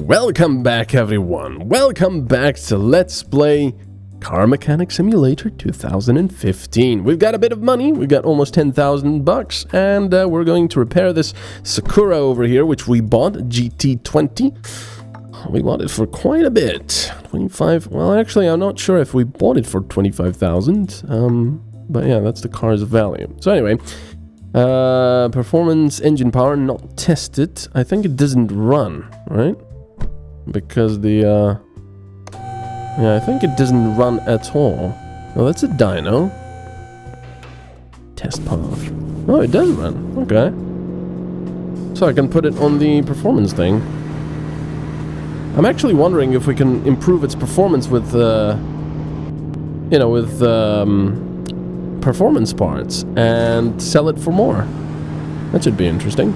Welcome back, everyone. Welcome back to Let's Play Car Mechanic Simulator 2015. We've got a bit of money. We've got almost 10,000 bucks, and we're going to repair this Sakura over here, which we bought, GT20. We bought it for quite a bit. 25. Well, actually, I'm not sure if we bought it for 25,000. But yeah, that's the car's value. So anyway, performance, engine power, not tested. I think it doesn't run, right? Because the, yeah, I think it doesn't run at all. Oh, that's a dyno. Test power. Oh, it does run. Okay. So I can put it on the performance thing. I'm actually wondering if we can improve its performance with, you know, with, performance parts and sell it for more. That should be interesting.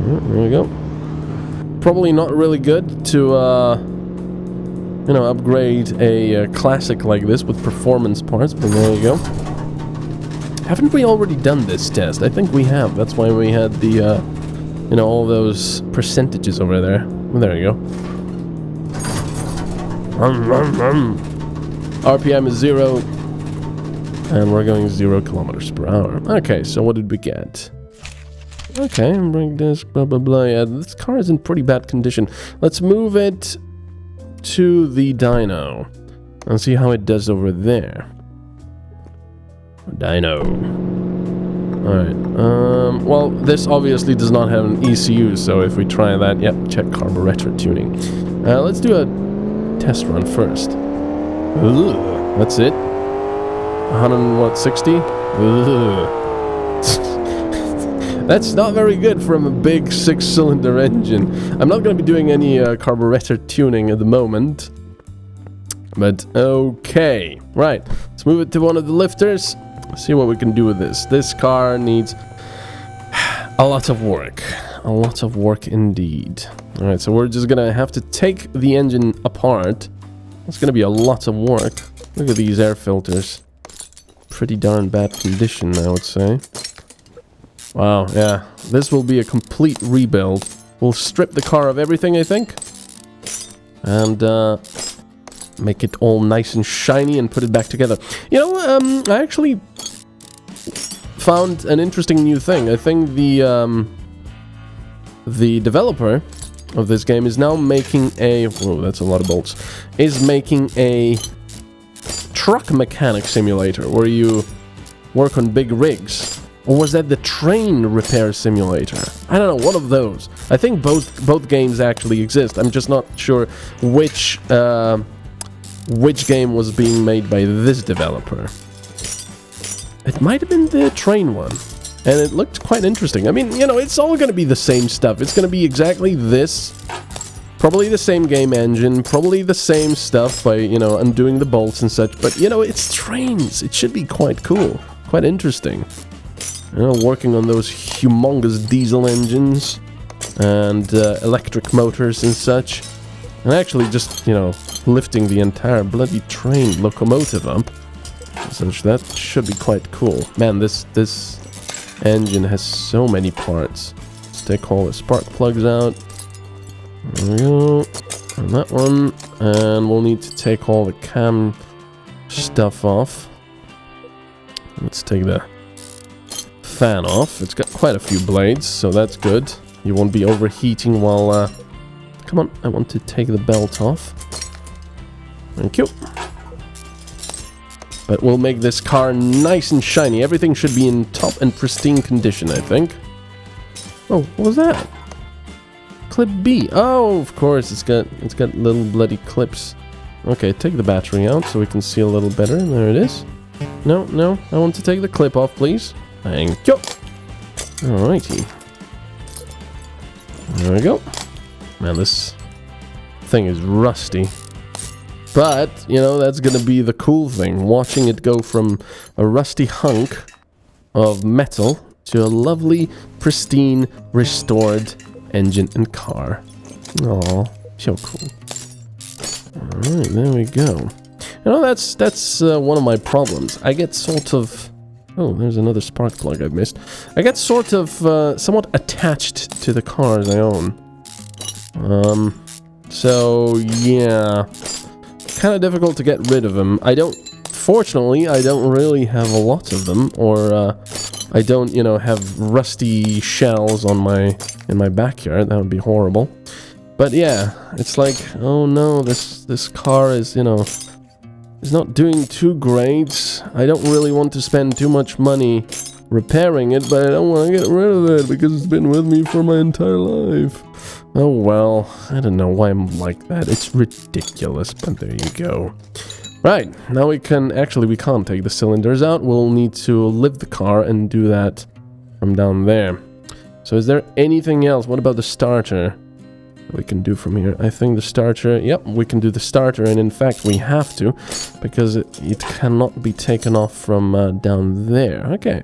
There we go. Probably not really good to, you know, upgrade a classic like this with performance parts, but there you go. Haven't we already done this test? I think we have. That's why we had the, you know, all those percentages over there. Well, there you go. RPM is 0, and we're going 0 kilometers per hour. Okay, so what did we get? Okay, brake disc, blah blah blah. Yeah, this car is in pretty bad condition. Let's move it to the dyno and see how it does over there. Dyno. Alright, well, this obviously does not have an ECU, so if we try that, yep, check carburetor tuning. Let's do a test run first. Ugh, that's it. 160? Ugh. That's not very good from a big 6-cylinder engine. I'm not going to be doing any carburetor tuning at the moment. But okay. Right. Let's move it to one of the lifters. See what we can do with this. This car needs a lot of work. A lot of work indeed. Alright, so we're just going to have to take the engine apart. It's going to be a lot of work. Look at these air filters. Pretty darn bad condition, I would say. Wow, yeah. This will be a complete rebuild. We'll strip the car of everything, I think. And, make it all nice and shiny and put it back together. You know, I actually found an interesting new thing. I think the developer of this game is now making a... Whoa, that's a lot of bolts. Is making a truck mechanic simulator where you work on big rigs. Or was that the train repair simulator? I don't know, one of those. I think both games actually exist. I'm just not sure which game was being made by this developer. It might have been the train one. And it looked quite interesting. I mean, you know, it's all going to be the same stuff. It's going to be exactly this. Probably the same game engine. Probably the same stuff by, you know, undoing the bolts and such. But, you know, it's trains. It should be quite cool. Quite interesting. You know, working on those humongous diesel engines and electric motors and such. And actually just, you know, lifting the entire bloody train locomotive up. Such that should be quite cool. Man, this engine has so many parts. Let's take all the spark plugs out. There we go. And that one. And we'll need to take all the cam stuff off. Let's take the fan off. It's got quite a few blades, so that's good. You won't be overheating while... Come on, I want to take the belt off. Thank you. But we'll make this car nice and shiny. Everything should be in top and pristine condition, I think. Oh, what was that? Clip B. Oh, of course, it's got little bloody clips. Okay, take the battery out so we can see a little better. There it is. No, I want to take the clip off, please. Thank you. Alrighty. There we go. Man, this thing is rusty. But, you know, that's gonna be the cool thing. Watching it go from a rusty hunk of metal to a lovely, pristine, restored engine and car. Aw, so cool. Alright, there we go. You know, that's one of my problems. I get sort of... Oh, there's another spark plug I've missed. I get sort of somewhat attached to the cars I own. So, yeah. Kind of difficult to get rid of them. Fortunately, I don't really have a lot of them, or, I don't, you know, have rusty shells on in my backyard. That would be horrible. But yeah, it's like, oh no, this car is, you know, is not doing too great. I don't really want to spend too much money repairing it, but I don't want to get rid of it because it's been with me for my entire life. Oh well, I don't know why I'm like that. It's ridiculous, but there you go. Right, now we can't take the cylinders out. We'll need to lift the car and do that from down there. So is there anything else? What about the starter that we can do from here? I think the starter, yep, we can do the starter, and in fact we have to, because it cannot be taken off from down there. Okay,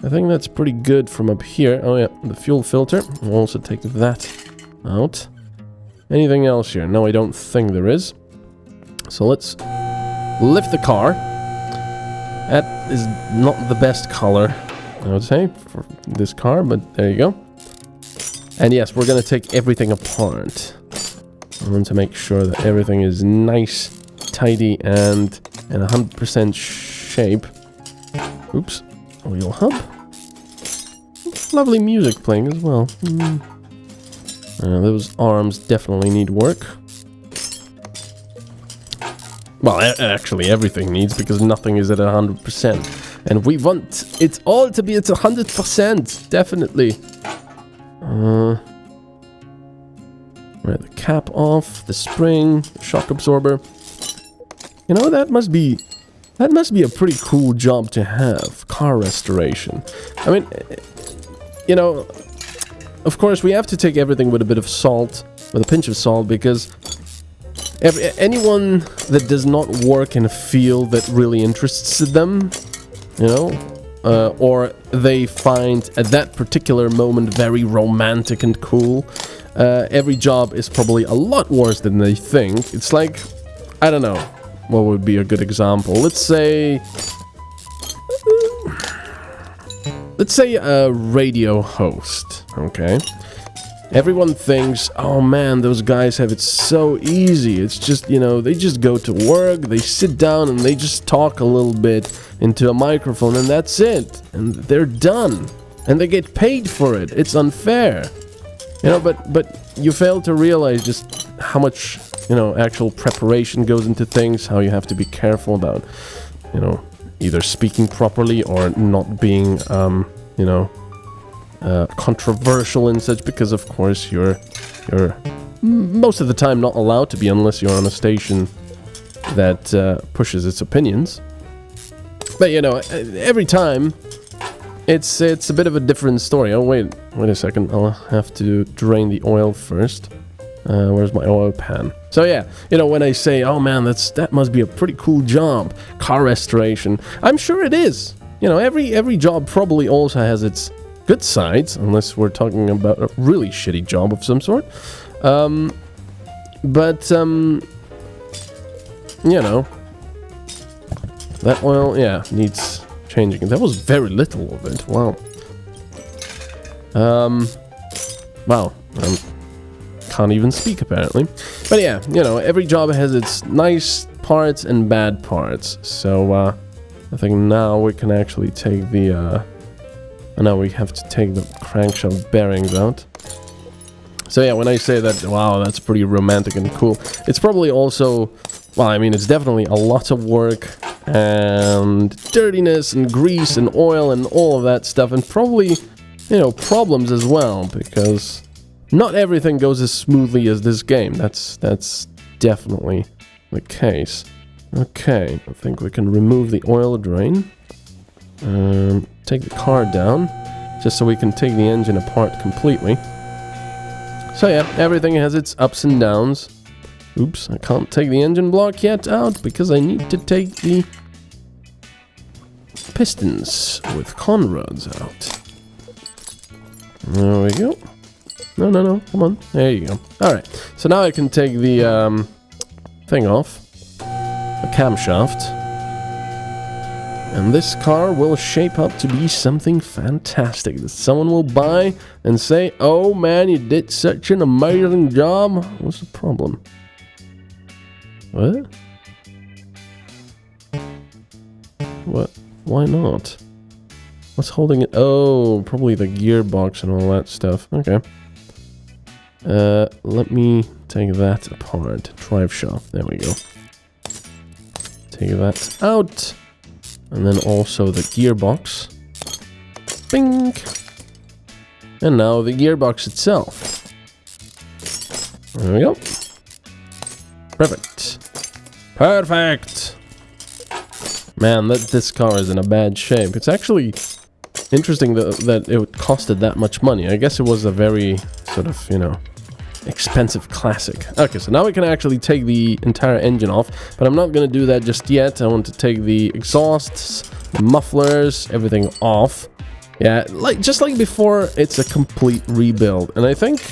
I think that's pretty good from up here. Oh yeah, the fuel filter, we'll also take that out. Anything else here? No, I don't think there is. So let's lift the car. That is not the best color, I would say, for this car, but there you go. And yes, we're gonna take everything apart. I want to make sure that everything is nice, tidy, and in 100% shape. Oops. Oil hub. Lovely music playing as well. Those arms definitely need work. Well, actually everything needs, because nothing is at 100%. And we want it all to be at 100%, definitely. Right, the cap off, the spring, shock absorber. You know, that must be a pretty cool job to have, car restoration. I mean, you know, of course we have to take everything with a bit of salt, with a pinch of salt, because anyone that does not work in a field that really interests them, you know, or they find at that particular moment very romantic and cool, every job is probably a lot worse than they think. It's like, I don't know, what would be a good example? Let's say a radio host, okay? Everyone thinks, oh man, those guys have it so easy. It's just, you know, they just go to work, they sit down and they just talk a little bit into a microphone and that's it. And they're done. And they get paid for it. It's unfair. You know, but you fail to realize just how much, you know, actual preparation goes into things, how you have to be careful about, you know, either speaking properly or not being, you know, controversial and such, because of course you're most of the time not allowed to be unless you're on a station that pushes its opinions. But you know, every time it's a bit of a different story. Oh wait a second, I'll have to drain the oil first. Where's my oil pan? So yeah, you know, when I say, oh man, that must be a pretty cool job, car restoration, I'm sure it is. You know, every job probably also has its good sides, unless we're talking about a really shitty job of some sort. You know, that oil, yeah, needs changing. That was very little of it. Wow. Wow. Can't even speak apparently. But yeah, you know, every job has its nice parts and bad parts. So I think now we can actually take the now we have to take the crankshaft bearings out. So yeah, when I say that, wow, that's pretty romantic and cool, it's probably also, well, I mean, it's definitely a lot of work and dirtiness and grease and oil and all of that stuff, and probably, you know, problems as well, because not everything goes as smoothly as this game. That's definitely the case. Okay, I think we can remove the oil drain. Take the car down, just so we can take the engine apart completely. So yeah, everything has its ups and downs. Oops, I can't take the engine block yet out because I need to take the pistons with con rods out. There we go. No, come on. There you go. Alright, so now I can take the thing off. The camshaft. And this car will shape up to be something fantastic that someone will buy and say, "Oh man, you did such an amazing job." What's the problem? What? What? Why not? What's holding it? Oh, probably the gearbox and all that stuff. Okay. Let me take that apart. Drive shaft. There we go. Take that out. And then also the gearbox. Bing! And now the gearbox itself. There we go. Perfect. Perfect! Man, this car is in a bad shape. It's actually interesting that it costed that much money. I guess it was a very sort of, you know, expensive classic. Okay, so now we can actually take the entire engine off, but I'm not gonna do that just yet. I want to take the exhausts, the mufflers, everything off. Yeah, just like before, it's a complete rebuild. And I think,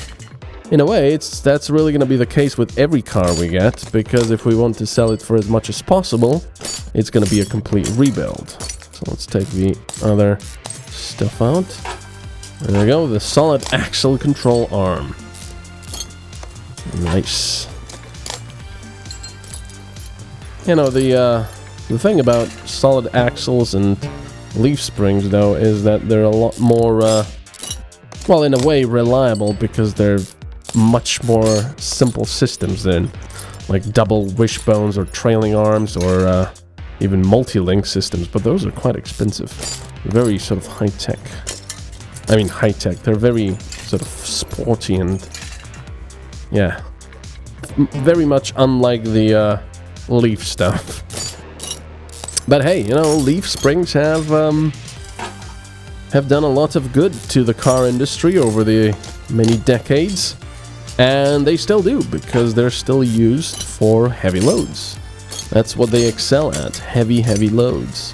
in a way, that's really gonna be the case with every car we get, because if we want to sell it for as much as possible, it's gonna be a complete rebuild. So let's take the other stuff out. There we go, the solid axle control arm. Nice. You know, the thing about solid axles and leaf springs, though, is that they're a lot more, well, in a way, reliable, because they're much more simple systems than, like, double wishbones or trailing arms or even multi-link systems, but those are quite expensive. Very sort of high-tech. I mean, high-tech. They're very sort of sporty and... yeah, very much unlike the leaf stuff. But hey, you know, leaf springs have done a lot of good to the car industry over the many decades, and they still do, because they're still used for heavy loads. That's what they excel at, heavy loads.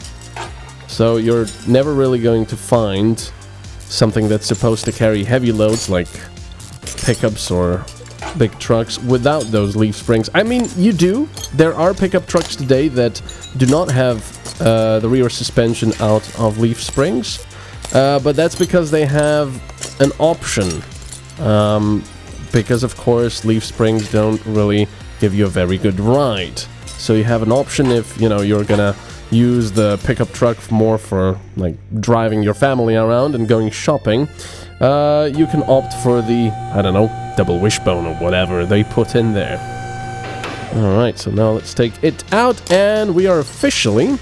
So you're never really going to find something that's supposed to carry heavy loads like pickups or big trucks without those leaf springs. I mean, you do. There are pickup trucks today that do not have the rear suspension out of leaf springs, but that's because they have an option. Because of course leaf springs don't really give you a very good ride. So you have an option if, you know, you're gonna use the pickup truck more for like driving your family around and going shopping. You can opt for the, I don't know, double wishbone or whatever they put in there. Alright, so now let's take it out, and we are officially...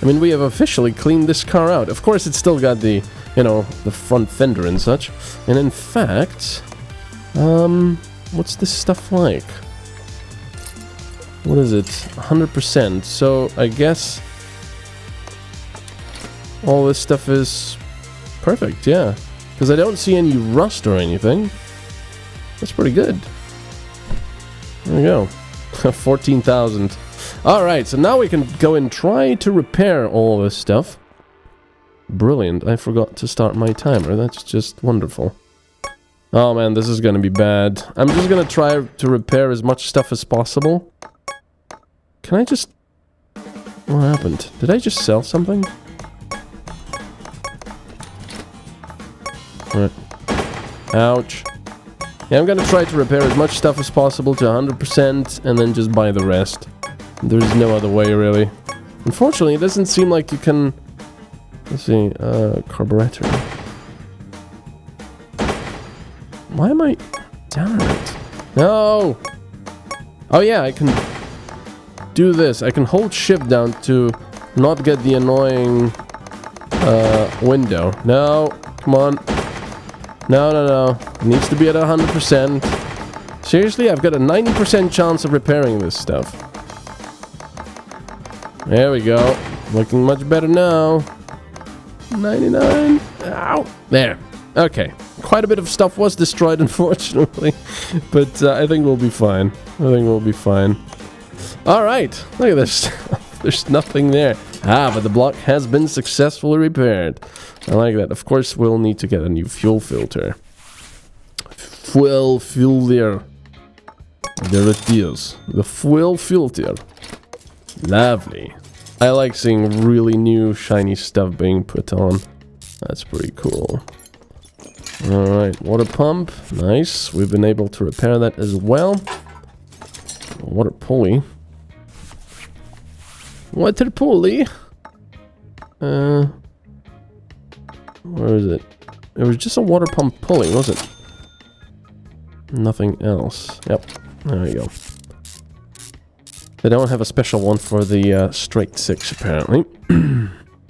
we have officially cleaned this car out. Of course, it's still got the, you know, the front fender and such. And in fact... what's this stuff like? What is it? 100%. So, I guess... all this stuff is... perfect, yeah. Because I don't see any rust or anything. That's pretty good. There we go. 14,000. Alright, so now we can go and try to repair all this stuff. Brilliant. I forgot to start my timer. That's just wonderful. Oh man, this is gonna be bad. I'm just gonna try to repair as much stuff as possible. Can I just... what happened? Did I just sell something? Right. Ouch. Yeah, I'm gonna try to repair as much stuff as possible to 100% and then just buy the rest. There's no other way, really. Unfortunately, it doesn't seem like you can... let's see, carburetor. Why am I... damn it. No! Oh yeah, I can do this. I can hold shift down to not get the annoying window. No, come on. No. It needs to be at 100%. Seriously, I've got a 90% chance of repairing this stuff. There we go. Looking much better now. 99. Ow. There. Okay. Quite a bit of stuff was destroyed, unfortunately. But I think we'll be fine. Alright. Look at this. There's nothing there. Ah, but the block has been successfully repaired. I like that. Of course, we'll need to get a new fuel filter. Fuel filter. There it is. The fuel filter. Lovely. I like seeing really new shiny stuff being put on. That's pretty cool. Alright, water pump. Nice. We've been able to repair that as well. Water pulley. Water pulley? Where is it? It was just a water pump pulley, was it? Nothing else. Yep. There you go. They don't have a special one for the straight 6, apparently.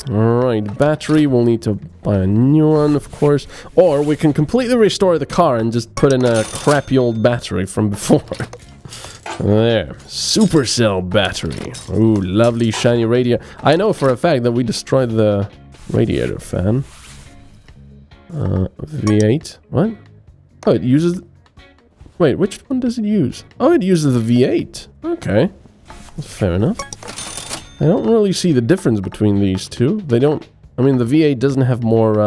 Alright, battery. We'll need to buy a new one, of course. Or we can completely restore the car and just put in a crappy old battery from before. There. Supercell battery. Ooh, lovely shiny radiator. I know for a fact that we destroyed the radiator fan. V8. What? Oh, it uses... Wait, which one does it use? Oh, it uses the V8. Okay. That's fair enough. I don't really see the difference between these two. They don't... I mean, the V8 doesn't have more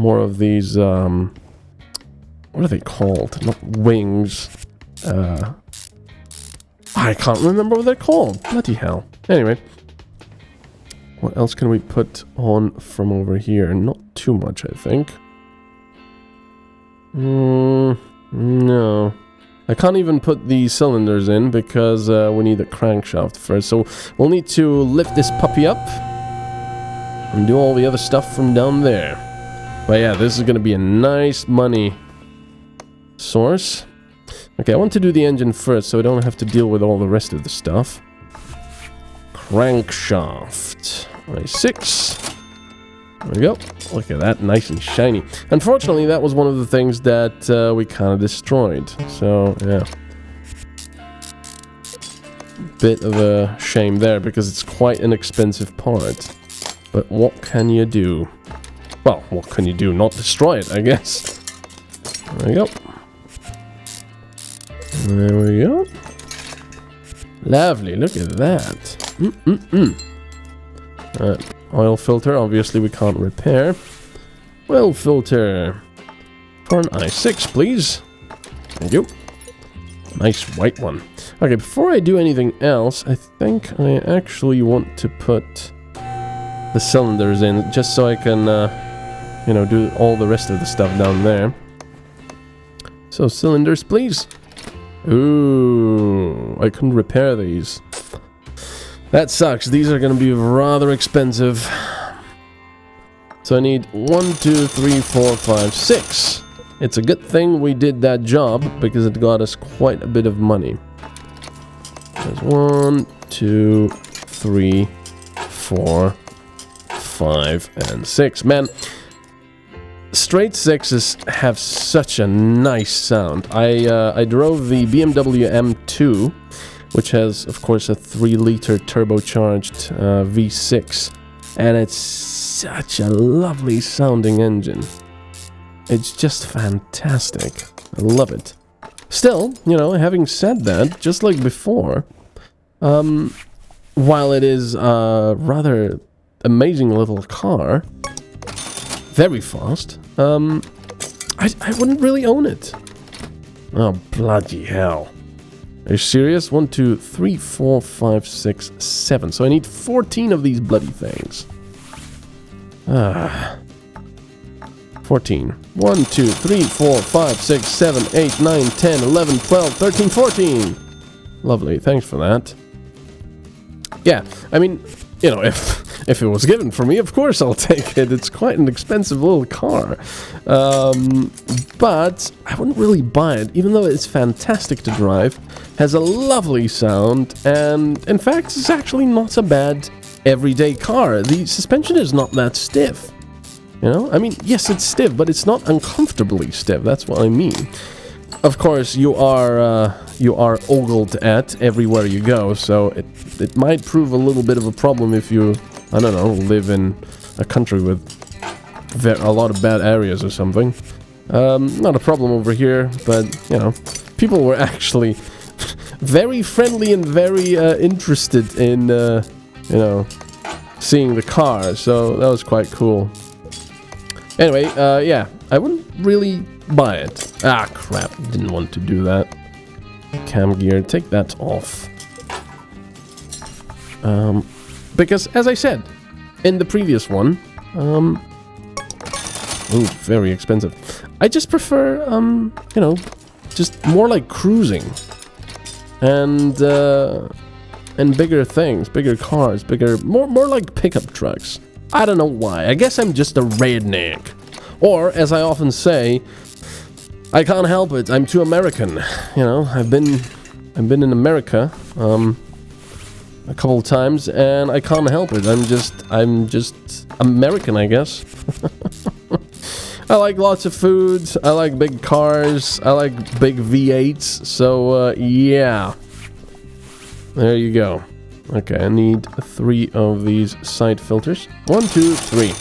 of these, what are they called? Not wings. I can't remember what they're called. Bloody hell. Anyway. What else can we put on from over here? Not too much, I think. No. I can't even put the cylinders in because we need a crankshaft first. So we'll need to lift this puppy up and do all the other stuff from down there. But yeah, this is going to be a nice money source. Okay, I want to do the engine first so I don't have to deal with all the rest of the stuff. Crankshaft. I6. There we go. Look at that, nice and shiny. Unfortunately, that was one of the things that we kind of destroyed. So, yeah. Bit of a shame there because it's quite an expensive part. But what can you do? Well, what can you do? Not destroy it, I guess. There we go. There we go. Lovely, look at that. Oil filter, obviously we can't repair. Oil filter. For an i6, please. Thank you. Nice white one. Okay, before I do anything else, I think I actually want to put the cylinders in, just so I can, you know, do all the rest of the stuff down there. So, cylinders, please. Ooh, I couldn't repair these. That sucks. These are going to be rather expensive. So I need 1, 2, 3, 4, 5, 6. It's a good thing we did that job because it got us quite a bit of money. There's 1, 2, 3, 4, 5, and 6. Man, straight 6s have such a nice sound. I drove the BMW M2, which has, of course, a 3-liter turbocharged V6, and it's such a lovely sounding engine. It's just fantastic. I love it. Still, you know, having said that, just like before, while it is a rather amazing little car, very fast, I wouldn't really own it. Oh, bloody hell. Are you serious? 1, 2, 3, 4, 5, 6, 7. So I need 14 of these bloody things. 14. 1, 2, 3, 4, 5, 6, 7, 8, 9, 10, 11, 12, 13, 14. Lovely. Thanks for that. Yeah, I mean, you know, if it was given for me, of course I'll take it. It's quite an expensive little car. But I wouldn't really buy it, even though it's fantastic to drive, has a lovely sound, and in fact, it's actually not a bad everyday car. The suspension is not that stiff. You know, I mean, yes, it's stiff, but it's not uncomfortably stiff. That's what I mean. Of course, you are ogled at everywhere you go, so it might prove a little bit of a problem if you, I don't know, live in a country with a lot of bad areas or something. Not a problem over here, but, you know, people were actually very friendly and very interested in, you know, seeing the car, so that was quite cool. Anyway, yeah, I wouldn't really buy it. Ah, crap, didn't want to do that. Cam gear, take that off. Because, as I said, in the previous one, ooh, very expensive. I just prefer, you know, just more like cruising. And bigger things, bigger cars, more like pickup trucks. I don't know why. I guess I'm just a redneck. Or, as I often say, I can't help it. I'm too American. You know, I've been in America, a couple of times, and I can't help it. I'm just American, I guess. I like lots of foods. I like big cars. I like big V8s. So, yeah. There you go. Okay, I need 3 of these side filters. 1, 2, 3.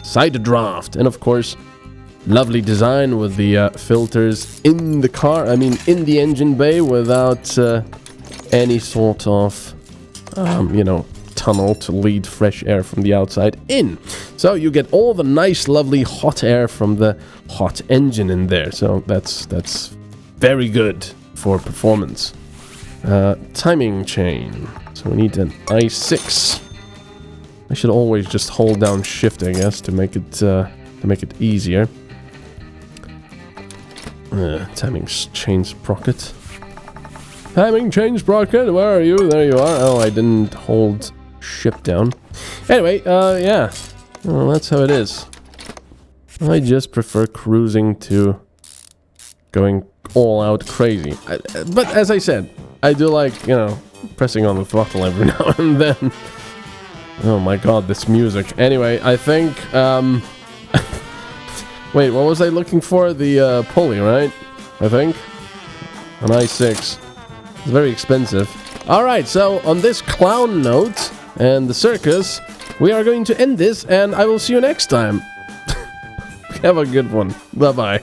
Side draft. And of course, lovely design with the filters in the car. I mean, in the engine bay without any sort of, you know, tunnel to lead fresh air from the outside in. So you get all the nice, lovely hot air from the hot engine in there. So that's very good for performance. Timing chain. So we need an I6. I should always just hold down shift, I guess, to make it easier. Timing chain sprocket. Timing chain sprocket, where are you? There you are. Oh, I didn't hold shift down. Anyway, yeah. Well, that's how it is. I just prefer cruising to going all out crazy. But as I said, I do like, you know, pressing on the throttle every now and then. Oh my god, this music. Anyway, I think, wait, what was I looking for? The pulley, right? I think. An i6. It's very expensive. Alright, so on this clown note and the circus, we are going to end this, and I will see you next time. Have a good one. Bye-bye.